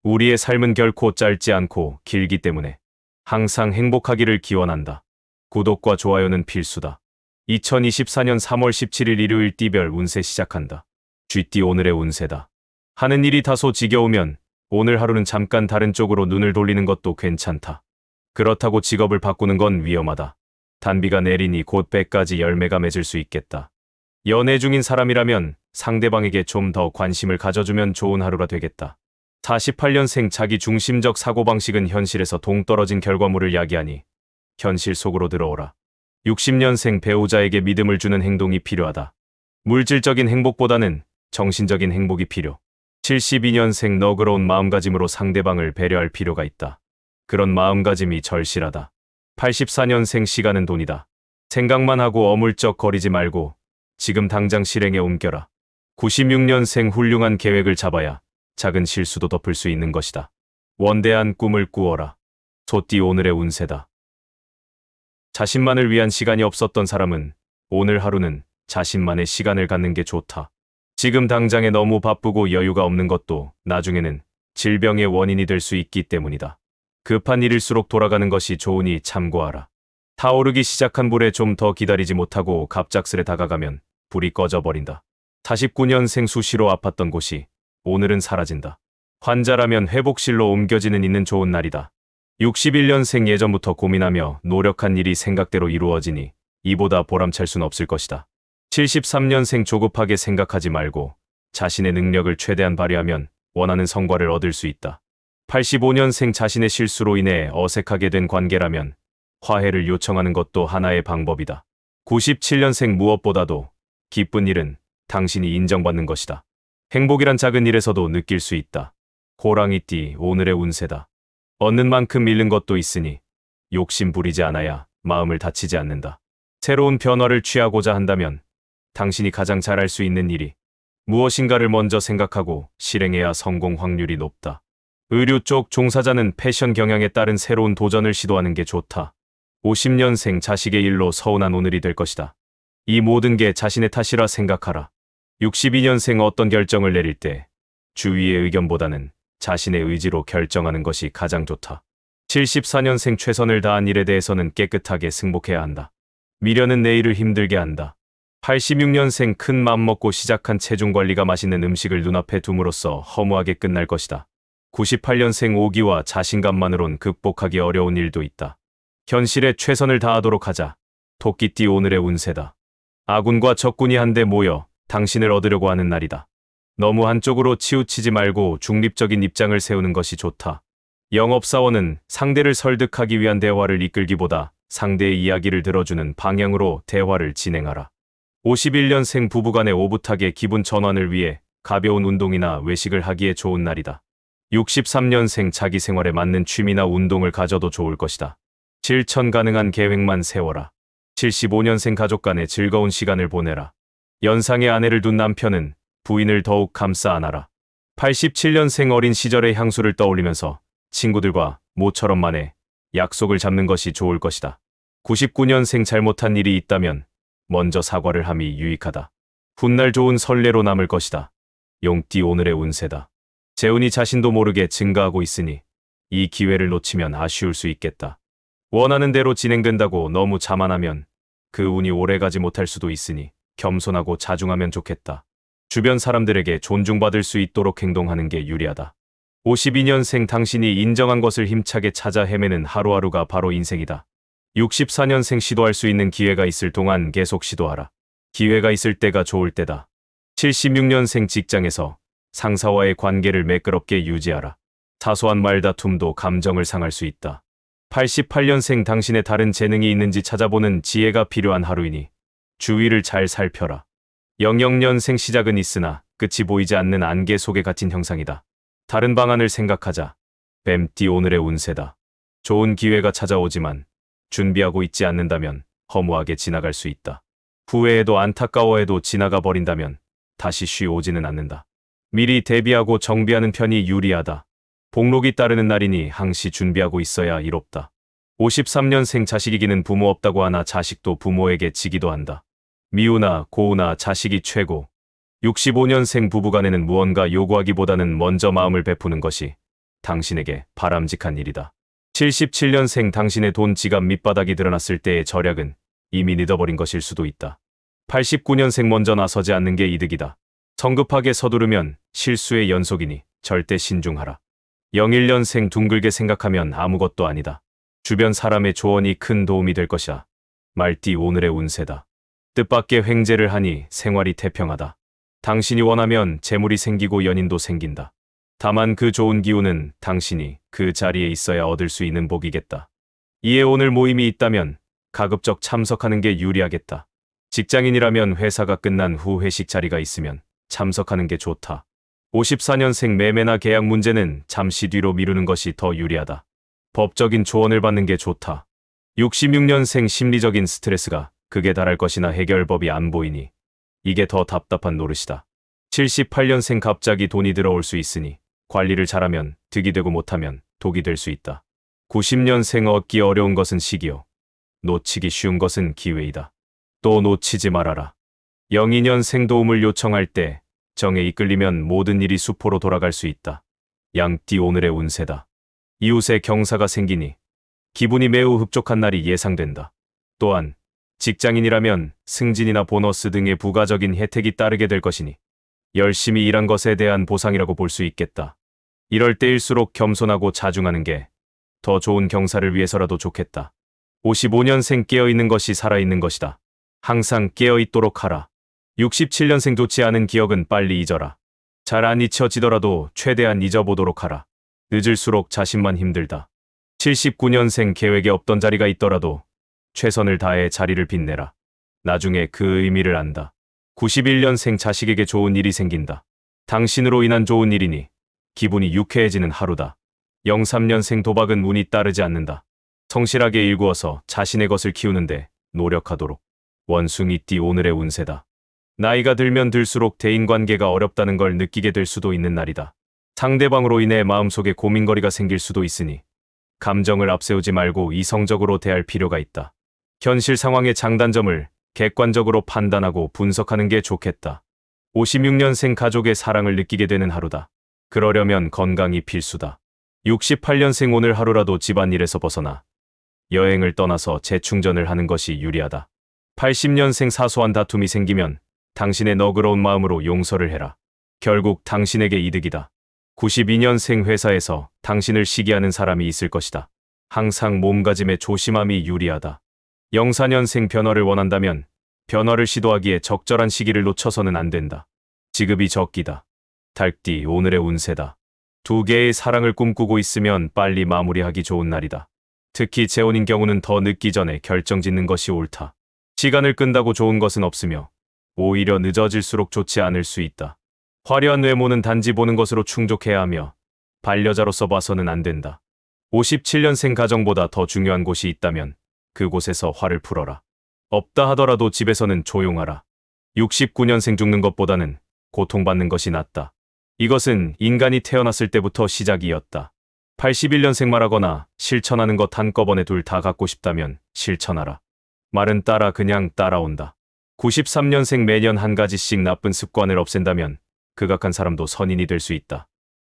우리의 삶은 결코 짧지 않고 길기 때문에 항상 행복하기를 기원한다. 구독과 좋아요는 필수다. 2024년 3월 17일 일요일 띠별 운세 시작한다. 쥐띠 오늘의 운세다. 하는 일이 다소 지겨우면 오늘 하루는 잠깐 다른 쪽으로 눈을 돌리는 것도 괜찮다. 그렇다고 직업을 바꾸는 건 위험하다. 단비가 내리니 곧 배까지 열매가 맺을 수 있겠다. 연애 중인 사람이라면 상대방에게 좀 더 관심을 가져주면 좋은 하루가 되겠다. 48년생 자기 중심적 사고방식은 현실에서 동떨어진 결과물을 야기하니 현실 속으로 들어오라. 60년생 배우자에게 믿음을 주는 행동이 필요하다. 물질적인 행복보다는 정신적인 행복이 필요. 72년생 너그러운 마음가짐으로 상대방을 배려할 필요가 있다. 그런 마음가짐이 절실하다. 84년생 시간은 돈이다. 생각만 하고 어물쩍거리지 말고 지금 당장 실행에 옮겨라. 96년생 훌륭한 계획을 잡아야 작은 실수도 덮을 수 있는 것이다. 원대한 꿈을 꾸어라. 소띠 오늘의 운세다. 자신만을 위한 시간이 없었던 사람은 오늘 하루는 자신만의 시간을 갖는 게 좋다. 지금 당장에 너무 바쁘고 여유가 없는 것도 나중에는 질병의 원인이 될 수 있기 때문이다. 급한 일일수록 돌아가는 것이 좋으니 참고하라. 타오르기 시작한 불에 좀 더 기다리지 못하고 갑작스레 다가가면 불이 꺼져버린다. 49년생 수시로 아팠던 곳이 오늘은 사라진다. 환자라면 회복실로 옮겨지는 있는 좋은 날이다. 61년생 예전부터 고민하며 노력한 일이 생각대로 이루어지니 이보다 보람찰 순 없을 것이다. 73년생 조급하게 생각하지 말고 자신의 능력을 최대한 발휘하면 원하는 성과를 얻을 수 있다. 85년생 자신의 실수로 인해 어색하게 된 관계라면 화해를 요청하는 것도 하나의 방법이다. 97년생 무엇보다도 기쁜 일은 당신이 인정받는 것이다. 행복이란 작은 일에서도 느낄 수 있다. 호랑이띠 오늘의 운세다. 얻는 만큼 잃는 것도 있으니 욕심 부리지 않아야 마음을 다치지 않는다. 새로운 변화를 취하고자 한다면 당신이 가장 잘할 수 있는 일이 무엇인가를 먼저 생각하고 실행해야 성공 확률이 높다. 의류 쪽 종사자는 패션 경향에 따른 새로운 도전을 시도하는 게 좋다. 50년생 자식의 일로 서운한 오늘이 될 것이다. 이 모든 게 자신의 탓이라 생각하라. 62년생 어떤 결정을 내릴 때 주위의 의견보다는 자신의 의지로 결정하는 것이 가장 좋다. 74년생 최선을 다한 일에 대해서는 깨끗하게 승복해야 한다. 미련은 내일을 힘들게 한다. 86년생 큰 맘 먹고 시작한 체중관리가 맛있는 음식을 눈앞에 둠으로써 허무하게 끝날 것이다. 98년생 오기와 자신감만으론 극복하기 어려운 일도 있다. 현실에 최선을 다하도록 하자. 토끼띠 오늘의 운세다. 아군과 적군이 한데 모여 당신을 얻으려고 하는 날이다. 너무 한쪽으로 치우치지 말고 중립적인 입장을 세우는 것이 좋다. 영업사원은 상대를 설득하기 위한 대화를 이끌기보다 상대의 이야기를 들어주는 방향으로 대화를 진행하라. 51년생 부부간의 오붓하게 기분 전환을 위해 가벼운 운동이나 외식을 하기에 좋은 날이다. 63년생 자기 생활에 맞는 취미나 운동을 가져도 좋을 것이다. 실천 가능한 계획만 세워라. 75년생 가족 간의 즐거운 시간을 보내라. 연상의 아내를 둔 남편은 부인을 더욱 감싸 안아라. 87년생 어린 시절의 향수를 떠올리면서 친구들과 모처럼 만에 약속을 잡는 것이 좋을 것이다. 99년생 잘못한 일이 있다면 먼저 사과를 함이 유익하다. 훗날 좋은 선례로 남을 것이다. 용띠 오늘의 운세다. 재운이 자신도 모르게 증가하고 있으니 이 기회를 놓치면 아쉬울 수 있겠다. 원하는 대로 진행된다고 너무 자만하면 그 운이 오래가지 못할 수도 있으니 겸손하고 자중하면 좋겠다. 주변 사람들에게 존중받을 수 있도록 행동하는 게 유리하다. 52년생 당신이 인정한 것을 힘차게 찾아 헤매는 하루하루가 바로 인생이다. 64년생 시도할 수 있는 기회가 있을 동안 계속 시도하라. 기회가 있을 때가 좋을 때다. 76년생 직장에서 상사와의 관계를 매끄럽게 유지하라. 사소한 말다툼도 감정을 상할 수 있다. 88년생 당신의 다른 재능이 있는지 찾아보는 지혜가 필요한 하루이니 주위를 잘 살펴라. 00년생 시작은 있으나 끝이 보이지 않는 안개 속에 갇힌 형상이다. 다른 방안을 생각하자. 뱀띠 오늘의 운세다. 좋은 기회가 찾아오지만 준비하고 있지 않는다면 허무하게 지나갈 수 있다. 후회해도 안타까워해도 지나가 버린다면 다시 쉬오지는 않는다. 미리 대비하고 정비하는 편이 유리하다. 복록이 따르는 날이니 항시 준비하고 있어야 이롭다. 53년생 자식이 기는 부모 없다고 하나 자식도 부모에게 지기도 한다. 미우나 고우나 자식이 최고. 65년생 부부간에는 무언가 요구하기보다는 먼저 마음을 베푸는 것이 당신에게 바람직한 일이다. 77년생 당신의 돈 지갑 밑바닥이 드러났을 때의 절약은 이미 늦어버린 것일 수도 있다. 89년생 먼저 나서지 않는 게 이득이다. 성급하게 서두르면 실수의 연속이니 절대 신중하라. 01년생 둥글게 생각하면 아무것도 아니다. 주변 사람의 조언이 큰 도움이 될 것이다. 말띠 오늘의 운세다. 뜻밖의 횡재를 하니 생활이 태평하다. 당신이 원하면 재물이 생기고 연인도 생긴다. 다만 그 좋은 기운은 당신이 그 자리에 있어야 얻을 수 있는 복이겠다. 이에 오늘 모임이 있다면 가급적 참석하는 게 유리하겠다. 직장인이라면 회사가 끝난 후 회식 자리가 있으면 참석하는 게 좋다. 54년생 매매나 계약 문제는 잠시 뒤로 미루는 것이 더 유리하다. 법적인 조언을 받는 게 좋다. 66년생 심리적인 스트레스가 극에 달할 것이나 해결법이 안 보이니 이게 더 답답한 노릇이다. 78년생 갑자기 돈이 들어올 수 있으니 관리를 잘하면 득이 되고 못하면 독이 될 수 있다. 90년생 얻기 어려운 것은 시기요. 놓치기 쉬운 것은 기회이다. 또 놓치지 말아라. 02년생 도움을 요청할 때 정에 이끌리면 모든 일이 수포로 돌아갈 수 있다. 양띠 오늘의 운세다. 이웃에 경사가 생기니 기분이 매우 흡족한 날이 예상된다. 또한 직장인이라면 승진이나 보너스 등의 부가적인 혜택이 따르게 될 것이니 열심히 일한 것에 대한 보상이라고 볼 수 있겠다. 이럴 때일수록 겸손하고 자중하는 게 더 좋은 경사를 위해서라도 좋겠다. 55년생 깨어있는 것이 살아있는 것이다. 항상 깨어있도록 하라. 67년생 좋지 않은 기억은 빨리 잊어라. 잘 안 잊혀지더라도 최대한 잊어보도록 하라. 늦을수록 자신만 힘들다. 79년생 계획에 없던 자리가 있더라도 최선을 다해 자리를 빛내라. 나중에 그 의미를 안다. 91년생 자식에게 좋은 일이 생긴다. 당신으로 인한 좋은 일이니 기분이 유쾌해지는 하루다. 03년생 도박은 운이 따르지 않는다. 성실하게 일구어서 자신의 것을 키우는데 노력하도록. 원숭이띠 오늘의 운세다. 나이가 들면 들수록 대인관계가 어렵다는 걸 느끼게 될 수도 있는 날이다. 상대방으로 인해 마음속에 고민거리가 생길 수도 있으니 감정을 앞세우지 말고 이성적으로 대할 필요가 있다. 현실 상황의 장단점을 객관적으로 판단하고 분석하는 게 좋겠다. 56년생 가족의 사랑을 느끼게 되는 하루다. 그러려면 건강이 필수다. 68년생 오늘 하루라도 집안일에서 벗어나 여행을 떠나서 재충전을 하는 것이 유리하다. 80년생 사소한 다툼이 생기면 당신의 너그러운 마음으로 용서를 해라. 결국 당신에게 이득이다. 92년생 회사에서 당신을 시기하는 사람이 있을 것이다. 항상 몸가짐에 조심함이 유리하다. 04년생 변화를 원한다면 변화를 시도하기에 적절한 시기를 놓쳐서는 안 된다. 지급이 적기다. 달띠 오늘의 운세다. 두 개의 사랑을 꿈꾸고 있으면 빨리 마무리하기 좋은 날이다. 특히 재혼인 경우는 더 늦기 전에 결정짓는 것이 옳다. 시간을 끈다고 좋은 것은 없으며 오히려 늦어질수록 좋지 않을 수 있다. 화려한 외모는 단지 보는 것으로 충족해야 하며 반려자로서 봐서는 안 된다. 57년생 가정보다 더 중요한 곳이 있다면 그곳에서 화를 풀어라. 없다 하더라도 집에서는 조용하라. 69년생 죽는 것보다는 고통받는 것이 낫다. 이것은 인간이 태어났을 때부터 시작이었다. 81년생 말하거나 실천하는 것 한꺼번에 둘 다 갖고 싶다면 실천하라. 말은 따라 그냥 따라온다. 93년생 매년 한 가지씩 나쁜 습관을 없앤다면 극악한 사람도 선인이 될 수 있다.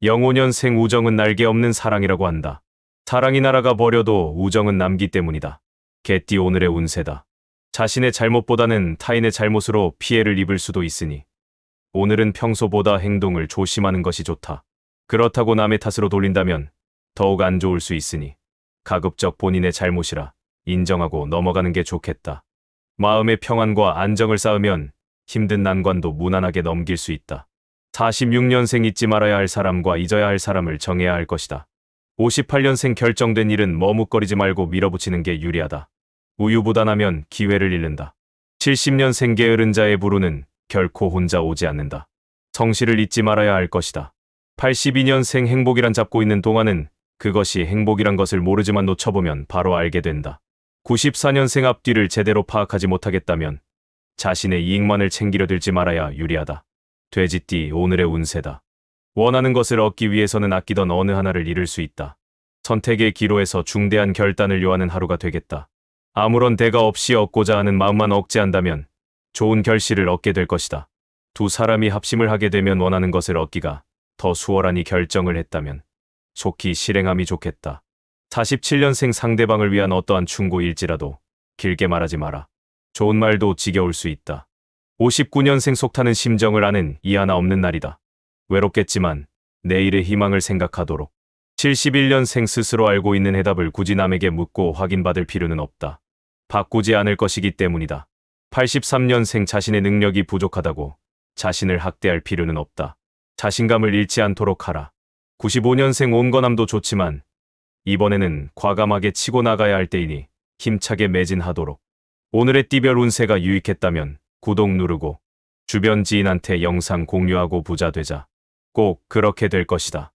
05년생 우정은 날개 없는 사랑이라고 한다. 사랑이 날아가 버려도 우정은 남기 때문이다. 개띠 오늘의 운세다. 자신의 잘못보다는 타인의 잘못으로 피해를 입을 수도 있으니 오늘은 평소보다 행동을 조심하는 것이 좋다. 그렇다고 남의 탓으로 돌린다면 더욱 안 좋을 수 있으니 가급적 본인의 잘못이라 인정하고 넘어가는 게 좋겠다. 마음의 평안과 안정을 쌓으면 힘든 난관도 무난하게 넘길 수 있다. 46년생 잊지 말아야 할 사람과 잊어야 할 사람을 정해야 할 것이다. 58년생 결정된 일은 머뭇거리지 말고 밀어붙이는 게 유리하다. 우유부단하면 기회를 잃는다. 70년생 게으른 자의 부르는 결코 혼자 오지 않는다. 성실을 잊지 말아야 할 것이다. 82년생 행복이란 잡고 있는 동안은 그것이 행복이란 것을 모르지만 놓쳐보면 바로 알게 된다. 94년생 앞뒤를 제대로 파악하지 못하겠다면 자신의 이익만을 챙기려 들지 말아야 유리하다. 돼지띠 오늘의 운세다. 원하는 것을 얻기 위해서는 아끼던 어느 하나를 잃을 수 있다. 선택의 기로에서 중대한 결단을 요하는 하루가 되겠다. 아무런 대가 없이 얻고자 하는 마음만 억제한다면 좋은 결실을 얻게 될 것이다. 두 사람이 합심을 하게 되면 원하는 것을 얻기가 더 수월하니 결정을 했다면 속히 실행함이 좋겠다. 47년생 상대방을 위한 어떠한 충고일지라도 길게 말하지 마라. 좋은 말도 지겨울 수 있다. 59년생 속타는 심정을 아는 이 하나 없는 날이다. 외롭겠지만 내일의 희망을 생각하도록. 71년생 스스로 알고 있는 해답을 굳이 남에게 묻고 확인받을 필요는 없다. 바꾸지 않을 것이기 때문이다. 83년생 자신의 능력이 부족하다고 자신을 학대할 필요는 없다. 자신감을 잃지 않도록 하라. 95년생 온건함도 좋지만 이번에는 과감하게 치고 나가야 할 때이니 힘차게 매진하도록. 오늘의 띠별 운세가 유익했다면 구독 누르고 주변 지인한테 영상 공유하고 부자 되자. 꼭 그렇게 될 것이다.